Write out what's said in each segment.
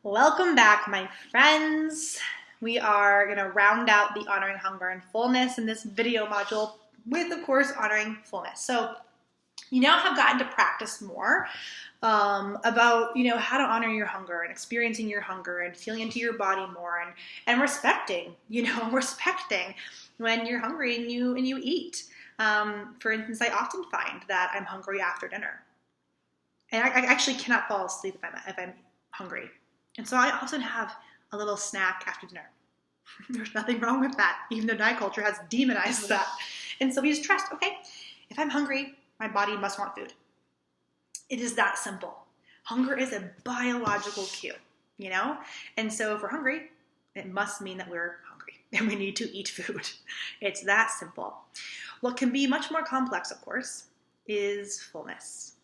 Welcome back, my friends. We are going to round out the honoring hunger and fullness in this video module with, of course, honoring fullness. So you now have gotten to practice more about, how to honor your hunger and experiencing your hunger and feeling into your body more and respecting, respecting when you're hungry and you eat. For instance, I often find that I'm hungry after dinner. And I actually cannot fall asleep if I'm hungry. And so I often have a little snack after dinner. There's nothing wrong with that, even though diet culture has demonized that. And so we just trust, okay, if I'm hungry, my body must want food. It is that simple. Hunger is a biological cue, And so if we're hungry, it must mean that we're hungry and we need to eat food. It's that simple. What can be much more complex, of course, is fullness.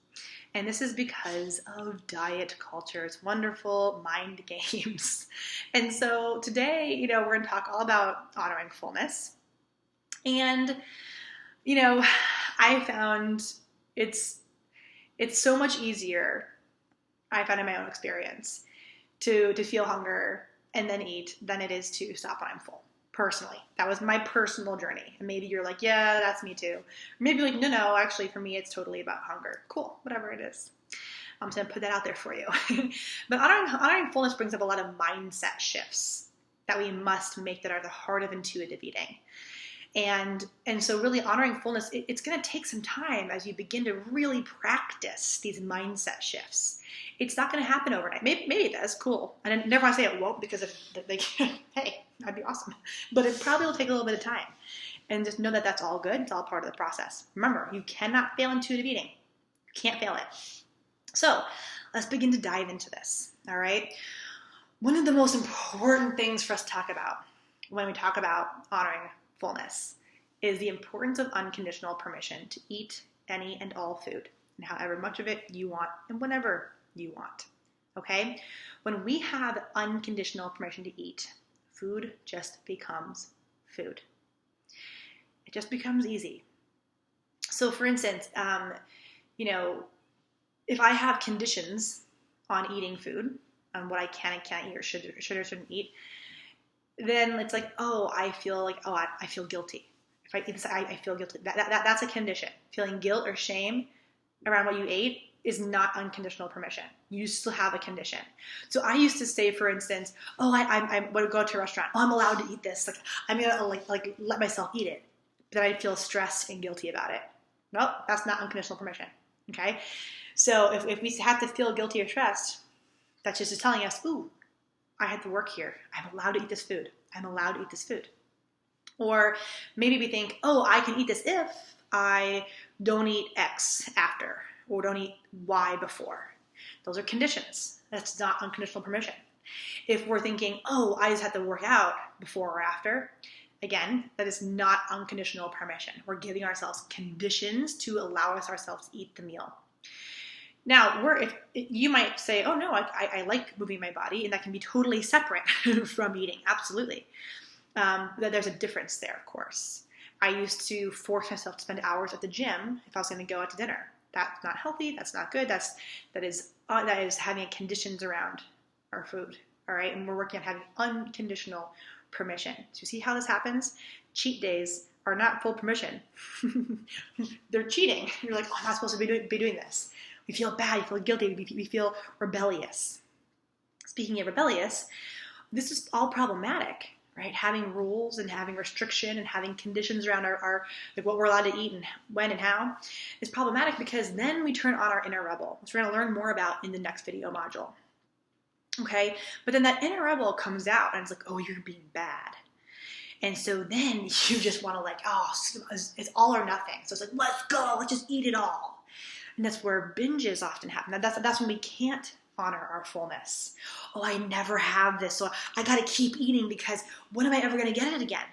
And this is because of diet culture's wonderful mind games. And so today, we're going to talk all about honoring fullness. And, I found it's so much easier, I found in my own experience, to feel hunger and then eat than it is to stop when I'm full. Personally, that was my personal journey. And maybe you're like, yeah, that's me too. Or maybe you're like, no, actually for me, it's totally about hunger. Cool, whatever it is. I'm just gonna put that out there for you. But honoring fullness brings up a lot of mindset shifts that we must make that are the heart of intuitive eating. And so really honoring fullness, it's going to take some time as you begin to really practice these mindset shifts. It's not going to happen overnight. Maybe it does. Cool. I never want to say it won't because hey, that'd be awesome. But it probably will take a little bit of time. And just know that that's all good. It's all part of the process. Remember, you cannot fail intuitive eating. You can't fail it. So let's begin to dive into this. All right. One of the most important things for us to talk about when we talk about honoring fullness is the importance of unconditional permission to eat any and all food, and however much of it you want and whenever you want. Okay? When we have unconditional permission to eat, food just becomes food. It just becomes easy. So for instance, if I have conditions on eating food, on what I can and can't eat or should or shouldn't eat, then it's like, I feel guilty. If I eat this, I feel guilty. That's a condition. Feeling guilt or shame around what you ate is not unconditional permission. You still have a condition. So I used to say, for instance, I would go to a restaurant. I'm allowed to eat this. Like I'm gonna let myself eat it. But I'd feel stressed and guilty about it. Nope, that's not unconditional permission. Okay. So if we have to feel guilty or stressed, that's just telling us, I had to work here. I'm allowed to eat this food. I'm allowed to eat this food. Or maybe we think, I can eat this if I don't eat X after or don't eat Y before. Those are conditions. That's not unconditional permission. If we're thinking, I just have to work out before or after, again, that is not unconditional permission. We're giving ourselves conditions to allow ourselves to eat the meal. Now, if you might say, no, I like moving my body, and that can be totally separate from eating. Absolutely. There's a difference there, of course. I used to force myself to spend hours at the gym if I was going to go out to dinner. That's not healthy. That's not good. That is having conditions around our food. All right, and we're working on having unconditional permission. So you see how this happens? Cheat days are not full permission. They're cheating. You're like, I'm not supposed to be doing this. We feel bad, we feel guilty, we feel rebellious. Speaking of rebellious, this is all problematic, right? Having rules and having restriction and having conditions around our what we're allowed to eat and when and how is problematic because then we turn on our inner rebel, which we're going to learn more about in the next video module. Okay? But then that inner rebel comes out and it's like, you're being bad. And so then you just want to it's all or nothing. So it's like, let's go, let's just eat it all. And that's where binges often happen. That's when we can't honor our fullness. I never have this, so I got to keep eating because when am I ever going to get it again?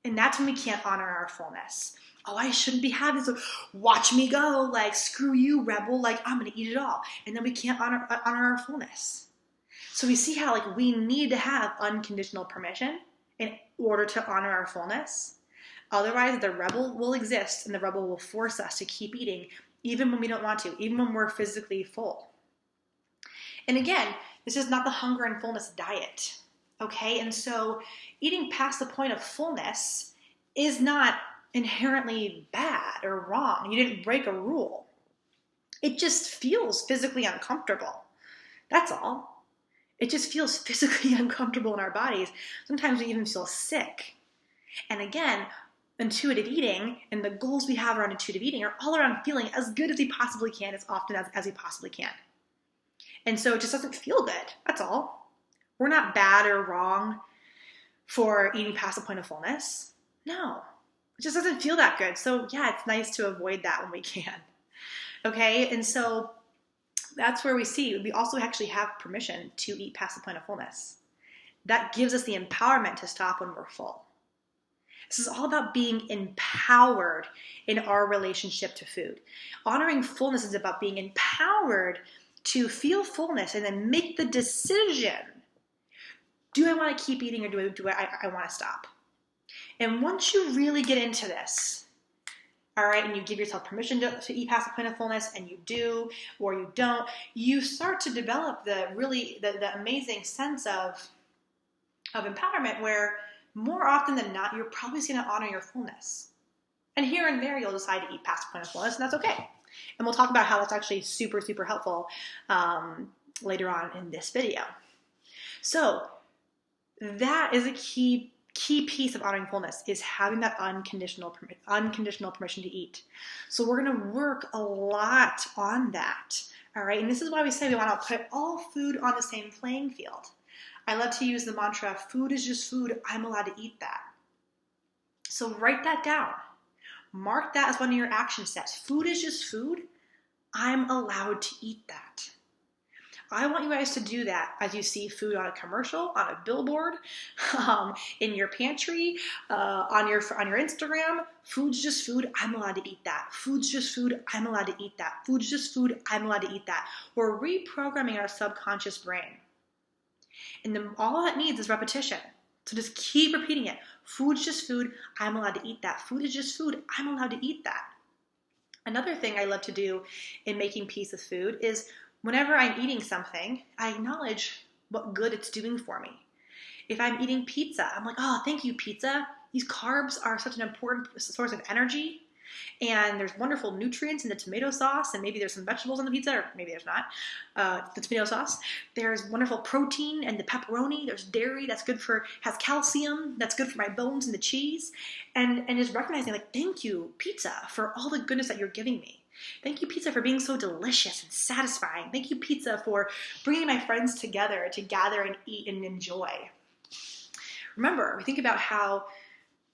And that's when we can't honor our fullness. I shouldn't be having this. So watch me go. Screw you, rebel. I'm going to eat it all. And then we can't honor our fullness. So we see how we need to have unconditional permission in order to honor our fullness. Otherwise, the rebel will exist and the rebel will force us to keep eating even when we don't want to, even when we're physically full. And again, This is not the hunger and fullness diet. Okay? And so eating past the point of fullness is not inherently bad or wrong. You didn't break a rule. It just feels physically uncomfortable. That's all. It just feels physically uncomfortable in our bodies. Sometimes we even feel sick. And again, intuitive eating and the goals we have around intuitive eating are all around feeling as good as we possibly can, as often as we possibly can. And so it just doesn't feel good. That's all. We're not bad or wrong for eating past the point of fullness. No, it just doesn't feel that good. So yeah, it's nice to avoid that when we can. Okay, and so that's where we see we also actually have permission to eat past the point of fullness. That gives us the empowerment to stop when we're full. This is all about being empowered in our relationship to food. Honoring fullness is about being empowered to feel fullness and then make the decision. Do I want to keep eating or do I want to stop? And once you really get into this, all right, and you give yourself permission to eat past the point of fullness, and you do or you don't, you start to develop the amazing sense of empowerment where more often than not, you're probably going to honor your fullness. And here and there, you'll decide to eat past the point of fullness, and that's okay. And we'll talk about how that's actually super, super helpful later on in this video. So that is a key piece of honoring fullness, is having that unconditional permission to eat. So we're going to work a lot on that. All right. And this is why we say we want to put all food on the same playing field. I love to use the mantra, food is just food. I'm allowed to eat that. So write that down. Mark that as one of your action steps. Food is just food. I'm allowed to eat that. I want you guys to do that as you see food on a commercial, on a billboard, in your pantry, on your Instagram. Food's just food. I'm allowed to eat that. Food's just food. I'm allowed to eat that. Food's just food. I'm allowed to eat that. We're reprogramming our subconscious brain. And then all that needs is repetition. So just keep repeating it. Food's just food. I'm allowed to eat that. Food is just food. I'm allowed to eat that. Another thing I love to do in making peace with food is whenever I'm eating something, I acknowledge what good it's doing for me. If I'm eating pizza, I'm like, oh, thank you, pizza. These carbs are such an important source of energy. And there's wonderful nutrients in the tomato sauce, and maybe there's some vegetables on the pizza, or maybe there's not, the tomato sauce. There's wonderful protein and the pepperoni. There's dairy that's good has calcium, that's good for my bones, and the cheese. And just recognizing, like, thank you, pizza, for all the goodness that you're giving me. Thank you, pizza, for being so delicious and satisfying. Thank you, pizza, for bringing my friends together to gather and eat and enjoy. Remember, we think about how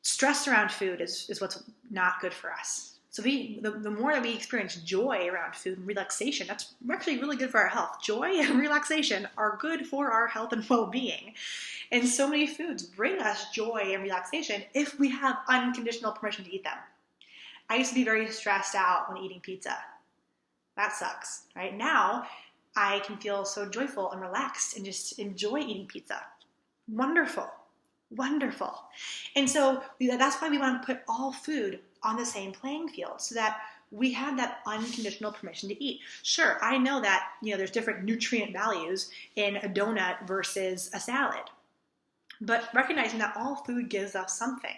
stress around food is what's not good for us. So the more that we experience joy around food and relaxation, that's actually really good for our health. Joy and relaxation are good for our health and well-being. And so many foods bring us joy and relaxation if we have unconditional permission to eat them. I used to be very stressed out when eating pizza. That sucks, right? Now I can feel so joyful and relaxed and just enjoy eating pizza. Wonderful. Wonderful. And so that's why we want to put all food on the same playing field so that we have that unconditional permission to eat. Sure, I know that, there's different nutrient values in a donut versus a salad, but recognizing that all food gives us something.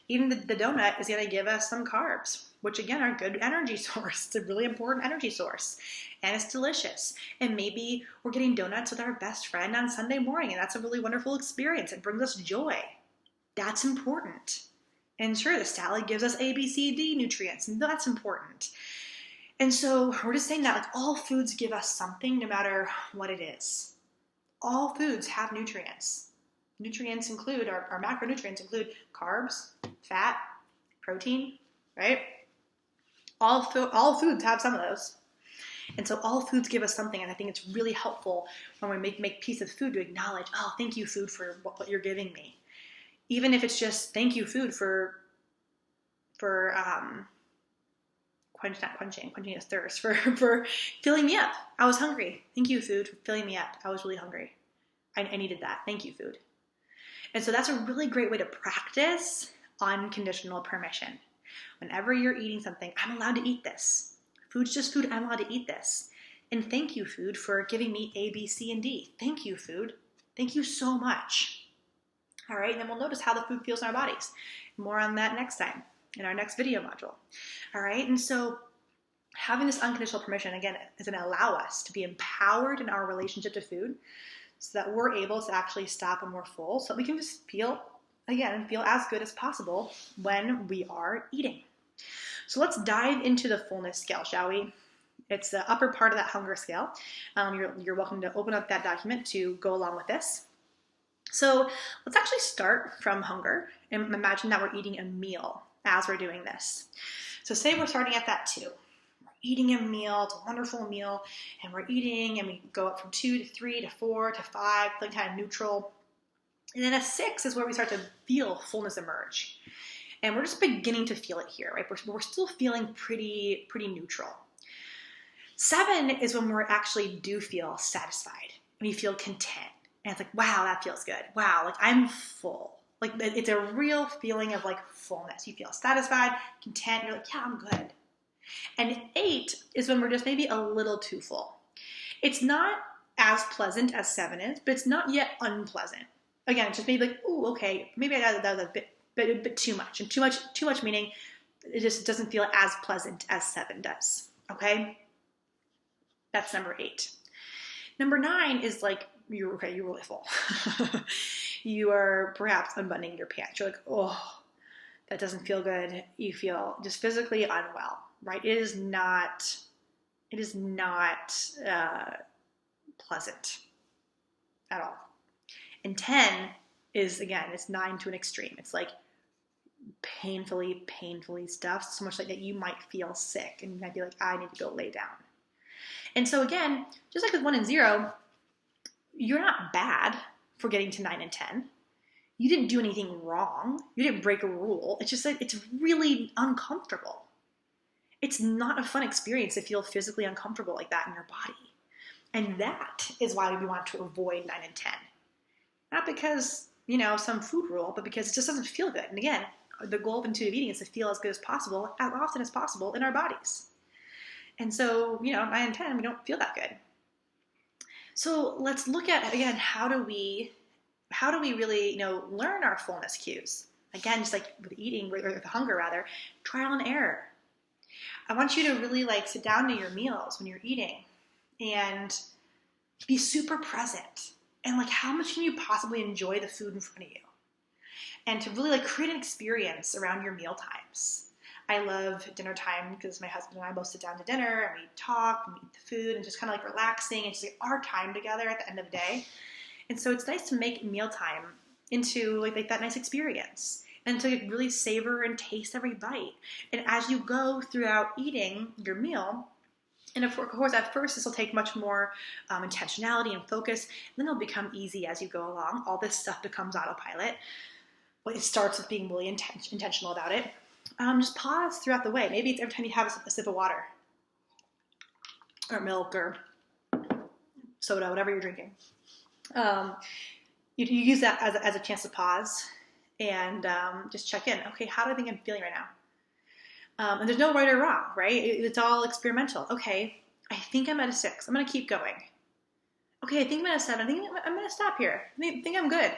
Even the donut is going to give us some carbs, which again are a good energy source. It's a really important energy source, and it's delicious. And maybe we're getting donuts with our best friend on Sunday morning, and that's a really wonderful experience. It brings us joy. That's important. And sure, the salad gives us A, B, C, D nutrients, and that's important. And so we're just saying that like all foods give us something no matter what it is. All foods have nutrients. Nutrients include, our macronutrients include carbs, fat, protein, right? All foods have some of those. And so all foods give us something, and I think it's really helpful when we make peace with food to acknowledge, oh, thank you, food, for what you're giving me. Even if it's just thank you, food, for quenching his thirst, for filling me up. I was hungry. Thank you, food, for filling me up. I was really hungry. I needed that. Thank you, food. And so that's a really great way to practice unconditional permission. Whenever you're eating something, I'm allowed to eat this. Food's just food. I'm allowed to eat this. And thank you, food, for giving me A, B, C, and D. Thank you, food. Thank you so much. All right, and then we'll notice how the food feels in our bodies. More on that next time in our next video module. All right, and so having this unconditional permission, again, is going to allow us to be empowered in our relationship to food so that we're able to actually stop when we're full, so that we can just feel as good as possible when we are eating. So let's dive into the fullness scale, shall we? It's the upper part of that hunger scale. You're welcome to open up that document to go along with this. So let's actually start from hunger and imagine that we're eating a meal as we're doing this. So say we're starting at that 2. We're eating a meal, it's a wonderful meal, and we're eating and we go up from 2 to 3 to 4 to 5, feeling kind of neutral. And then a 6 is where we start to feel fullness emerge. And we're just beginning to feel it here, right? We're still feeling pretty neutral. 7 is when we actually do feel satisfied and we feel content. And it's like, wow, that feels good. Wow, like I'm full. Like it's a real feeling of like fullness. You feel satisfied, content. You're like, yeah, I'm good. And 8 is when we're just maybe a little too full. It's not as pleasant as 7 is, but it's not yet unpleasant. Again, it's just maybe like, ooh, okay, maybe that was a bit too much. And too much meaning it just doesn't feel as pleasant as 7 does. Okay? That's number 8. Number 9 is like, you're really full. You are perhaps unbuttoning your pants. You're like, oh, that doesn't feel good. You feel just physically unwell, right? It is not pleasant at all. And 10 is, again, it's 9 to an extreme. It's like painfully stuffed, so much like that you might feel sick and you might be like, I need to go lay down. And so again, just like with 1 and 0, you're not bad for getting to 9 and 10. You didn't do anything wrong. You didn't break a rule. It's just like it's really uncomfortable. It's not a fun experience to feel physically uncomfortable like that in your body. And that is why we want to avoid 9 and 10. Not because, some food rule, but because it just doesn't feel good. And again, the goal of intuitive eating is to feel as good as possible, as often as possible in our bodies. And so, 9 and 10, we don't feel that good. So let's look at, again, how do we really, learn our fullness cues? Again, just like with eating, or with hunger rather, trial and error. I want you to really sit down to your meals when you're eating and be super present. And how much can you possibly enjoy the food in front of you? And to really create an experience around your meal times. I love dinner time because my husband and I both sit down to dinner and we talk and we eat the food and just kind of relaxing and just our time together at the end of the day. And so it's nice to make mealtime into like that nice experience and to really savor and taste every bite. And as you go throughout eating your meal, and of course at first this will take much more intentionality and focus, and then it'll become easy as you go along. All this stuff becomes autopilot. But it starts with being really intentional about it. Just pause throughout the way. Maybe it's every time you have a sip of water or milk or soda, whatever you're drinking. You use that as a chance to pause and just check in. Okay, how do I think I'm feeling right now? And there's no right or wrong, right? It's all experimental. Okay, I think I'm at a 6. I'm going to keep going. Okay, I think I'm at a 7. I think I'm going to stop here. I think I'm good.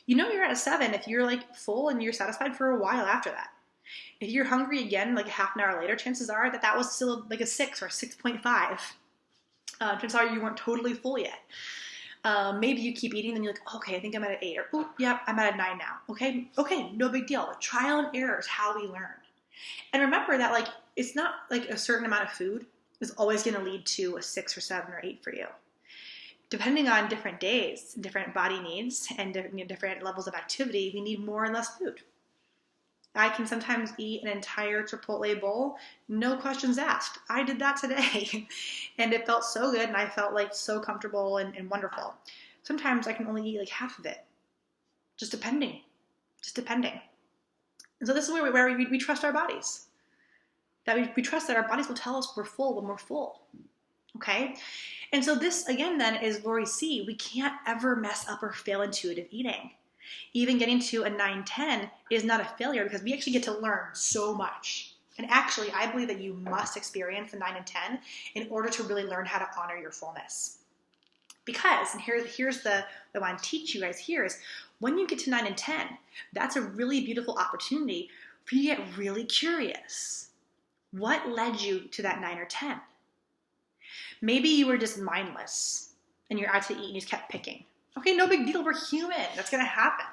You're at a 7 if you're full and you're satisfied for a while after that. If you're hungry again, a half an hour later, chances are that was still a 6 or a 6.5. Chances are you weren't totally full yet. Maybe you keep eating, then you're like, okay, I think I'm at an 8, or oh, yep, I'm at a 9 now. Okay, no big deal. Trial and error is how we learn. And remember that it's not a certain amount of food is always going to lead to a 6 or 7 or 8 for you. Depending on different days, different body needs, and different levels of activity, we need more and less food. I can sometimes eat an entire Chipotle bowl, no questions asked. I did that today, and it felt so good, and I felt so comfortable and wonderful. Sometimes I can only eat half of it, just depending. And so this is where we trust our bodies. That we trust that our bodies will tell us we're full when we're full. Okay? And so this, again, then, is where we see we can't ever mess up or fail intuitive eating. Even getting to a 9-10 is not a failure because we actually get to learn so much. And actually, I believe that you must experience the 9 and 10 in order to really learn how to honor your fullness. Because, and here's the I want to teach you guys here is, when you get to 9 and 10, that's a really beautiful opportunity for you to get really curious. What led you to that 9 or 10? Maybe you were just mindless and you're out to eat and you just kept picking. Okay, no big deal. We're human. That's going to happen.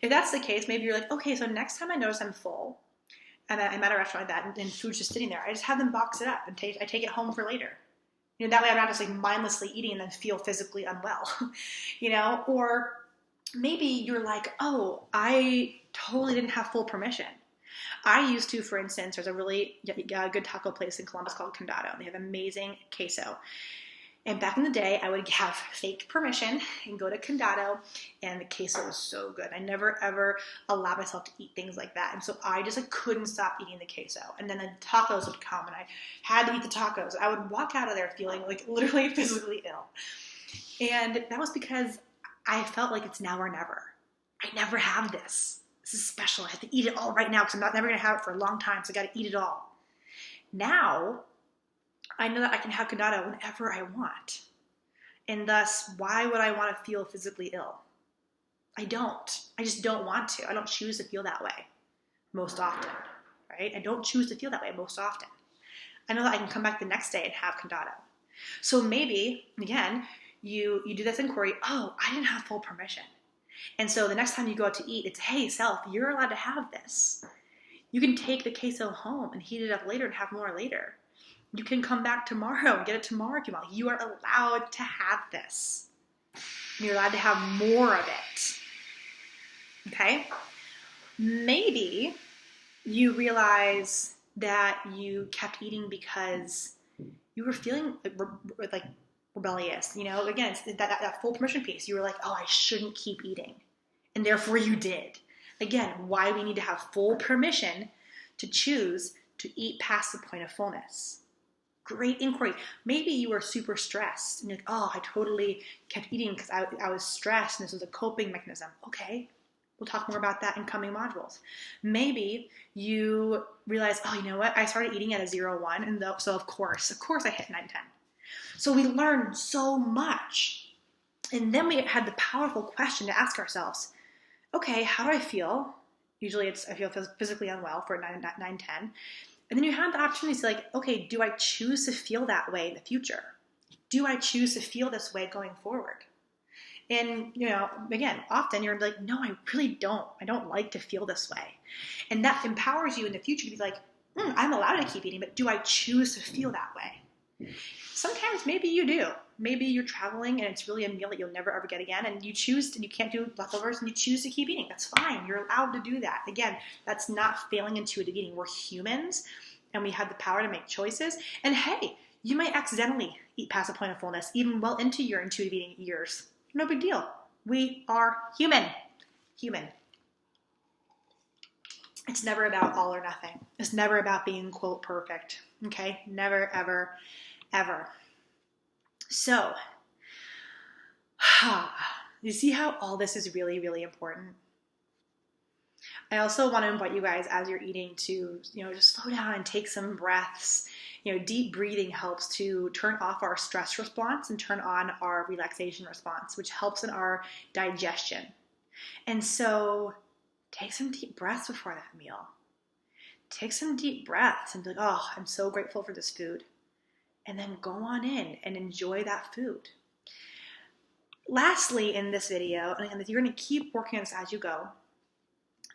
If that's the case, maybe you're like, okay, so next time I notice I'm full and I'm at a restaurant like that and food's just sitting there, I just have them box it up and I take it home for later. You know, that way I'm not just like mindlessly eating and then feel physically unwell, you know? Or maybe you're like, oh, I totally didn't have full permission. I used to, for instance, there's a really good taco place in Columbus called Condado. They have amazing queso. And back in the day, I would have fake permission and go to Condado, and the queso was so good. I never, ever allowed myself to eat things like that. And so I just like couldn't stop eating the queso. And then the tacos would come, and I had to eat the tacos. I would walk out of there feeling like literally physically ill. And that was because I felt like it's now or never. I never have this. This is special. I have to eat it all right now because I'm never going to have it for a long time, so I got to eat it all. Now, I know that I can have Condado whenever I want. And thus, why would I want to feel physically ill? I don't. I just don't want to. I don't choose to feel that way most often, right? I don't choose to feel that way most often. I know that I can come back the next day and have Condado. So maybe, again, you do this inquiry, oh, I didn't have full permission. And so the next time you go out to eat, it's, hey, self, you're allowed to have this. You can take the queso home and heat it up later and have more later. You can come back tomorrow and get it tomorrow if you want. You are allowed to have this. You're allowed to have more of it. Okay? Maybe you realize that you kept eating because you were feeling like rebellious. You know, again, it's that full permission piece. You were like, oh, I shouldn't keep eating. And therefore you did. Again, why we need to have full permission to choose to eat past the point of fullness. Great inquiry. Maybe you were super stressed and you're like, oh, I totally kept eating because I was stressed and this was a coping mechanism. Okay, we'll talk more about that in coming modules. Maybe you realize, oh, you know what? I started eating at a 0-1 and so of course I hit 9-10. So we learned so much. And then we had the powerful question to ask ourselves, okay, how do I feel? Usually I feel physically unwell for 9-10. And then you have the opportunity to say, like, okay, do I choose to feel that way in the future? Do I choose to feel this way going forward? And, you know, again, often you're like, no, I really don't. I don't like to feel this way. And that empowers you in the future to be like, I'm allowed to keep eating, but do I choose to feel that way? Sometimes maybe you do. Maybe you're traveling and it's really a meal that you'll never ever get again, and you can't do leftovers and you choose to keep eating. That's fine. You're allowed to do that. Again, that's not failing intuitive eating. We're humans and we have the power to make choices. And hey, you might accidentally eat past the point of fullness, even well into your intuitive eating years. No big deal. We are human. Human. It's never about all or nothing. It's never about being, quote, perfect. Okay? Never, ever, ever. So, you see how all this is really, really important? I also want to invite you guys as you're eating to, just slow down and take some breaths. Deep breathing helps to turn off our stress response and turn on our relaxation response, which helps in our digestion. And so take some deep breaths before that meal. Take some deep breaths and be like, oh, I'm so grateful for this food. And then go on in and enjoy that food. Lastly, in this video, and you're going to keep working on this as you go,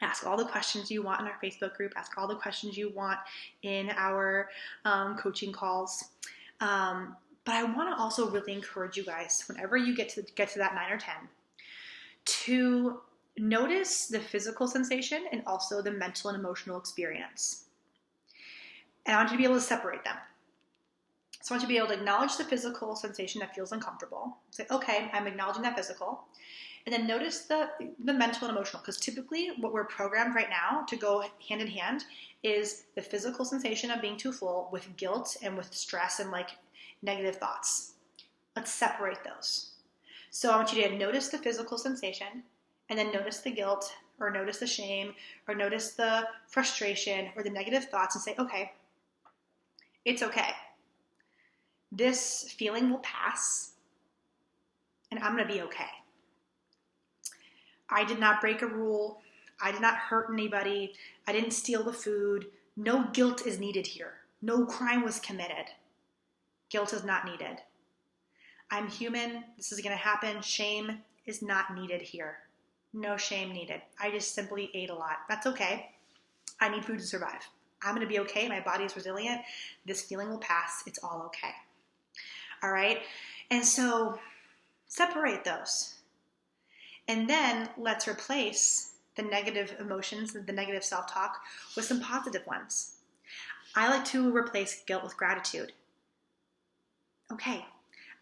ask all the questions you want in our Facebook group. Ask all the questions you want in our coaching calls. But I want to also really encourage you guys, whenever you get to that 9 or 10, to notice the physical sensation and also the mental and emotional experience. And I want you to be able to separate them. So I want you to be able to acknowledge the physical sensation that feels uncomfortable. Say, okay, I'm acknowledging that physical. And then notice the mental and emotional, because typically what we're programmed right now to go hand in hand is the physical sensation of being too full with guilt and with stress and like negative thoughts. Let's separate those. So I want you to notice the physical sensation and then notice the guilt or notice the shame or notice the frustration or the negative thoughts and say, okay, it's okay. This feeling will pass and I'm going to be okay. I did not break a rule. I did not hurt anybody. I didn't steal the food. No guilt is needed here. No crime was committed. Guilt is not needed. I'm human. This is going to happen. Shame is not needed here. No shame needed. I just simply ate a lot. That's okay. I need food to survive. I'm going to be okay. My body is resilient. This feeling will pass. It's all okay. All right? And so separate those. And then let's replace the negative emotions, the negative self-talk with some positive ones. I like to replace guilt with gratitude. Okay,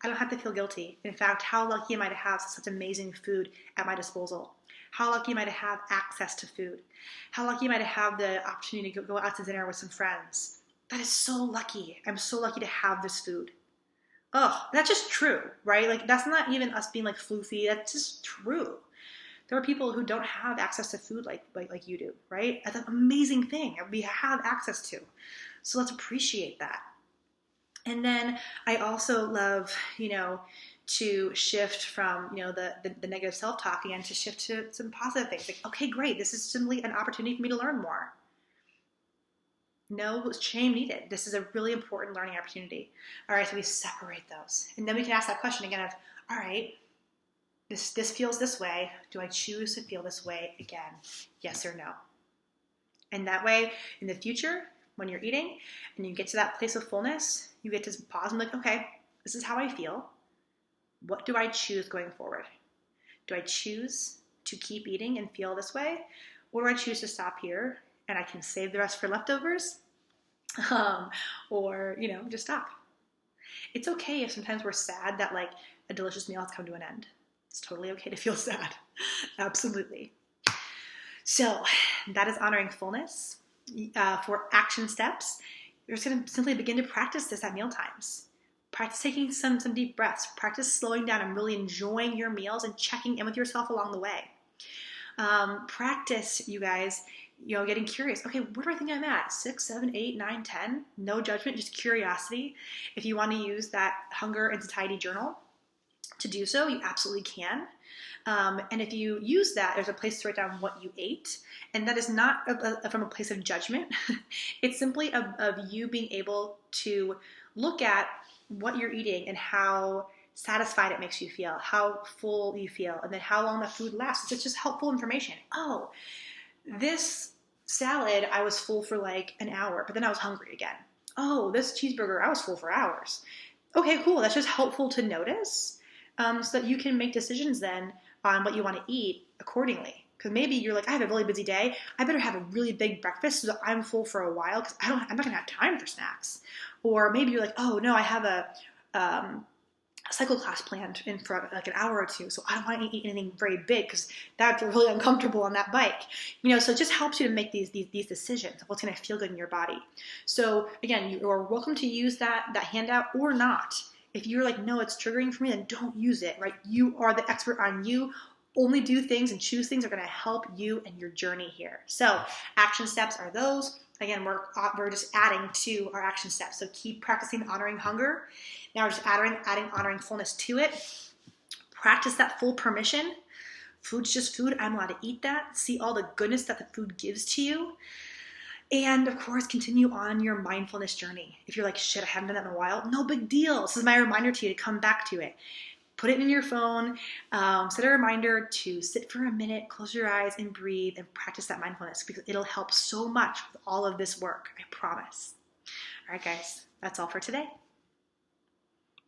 I don't have to feel guilty. In fact, how lucky am I to have such amazing food at my disposal? How lucky am I to have access to food? How lucky am I to have the opportunity to go out to dinner with some friends? That is so lucky. I'm so lucky to have this food. Oh, that's just true, right? Like, that's not even us being like floofy. That's just true. There are people who don't have access to food like you do, right? That's an amazing thing we have access to. So let's appreciate that. And then I also love, to shift from, the negative self-talk again to shift to some positive things. Like, okay, great. This is simply an opportunity for me to learn more. No shame needed. This is a really important learning opportunity. All right, so we separate those. And then we can ask that question again of, all right, this feels this way. Do I choose to feel this way again? Yes or no? And that way, in the future, when you're eating and you get to that place of fullness, you get to pause and be like, okay, this is how I feel. What do I choose going forward? Do I choose to keep eating and feel this way? Or do I choose to stop here and I can save the rest for leftovers? Or just stop. It's okay if sometimes we're sad that like a delicious meal has come to an end. It's totally okay to feel sad. Absolutely. So that is honoring fullness. For action steps, you're just going to simply begin to practice this at meal times. Practice taking some deep breaths. Practice slowing down and really enjoying your meals and checking in with yourself along the way. Practice, you guys, getting curious. Okay, where do I think I'm at? 6, 7, 8, 9, 10? No judgment, just curiosity. If you want to use that hunger and satiety journal to do so, you absolutely can. And if you use that, there's a place to write down what you ate. And that is not from a place of judgment. It's simply of you being able to look at what you're eating and how satisfied it makes you feel, how full you feel, and then how long the food lasts. It's just helpful information. Oh, this salad, I was full for like an hour, but then I was hungry again. Oh, this cheeseburger, I was full for hours. Okay, cool. That's just helpful to notice so that you can make decisions then on what you want to eat accordingly. Because maybe you're like, I have a really busy day. I better have a really big breakfast so that I'm full for a while because I'm not going to have time for snacks. Or maybe you're like, oh no, I have a cycle class planned in for like an hour or two, so I don't want to eat anything very big because that's really uncomfortable on that bike. So it just helps you to make these decisions of what's going to feel good in your body. So again, you are welcome to use that handout or not. If you're like, no, it's triggering for me, then don't use it, right? You are the expert on you. Only do things and choose things that are going to help you and your journey here. So action steps are those. Again, we're just adding to our action steps. So keep practicing honoring hunger. Now we're just adding honoring fullness to it. Practice that full permission. Food's just food. I'm allowed to eat that. See all the goodness that the food gives to you. And of course, continue on your mindfulness journey. If you're like, shit, I haven't done that in a while, no big deal. This is my reminder to you to come back to it. Put it in your phone, set a reminder to sit for a minute, close your eyes and breathe and practice that mindfulness because it'll help so much with all of this work, I promise. All right, guys, that's all for today.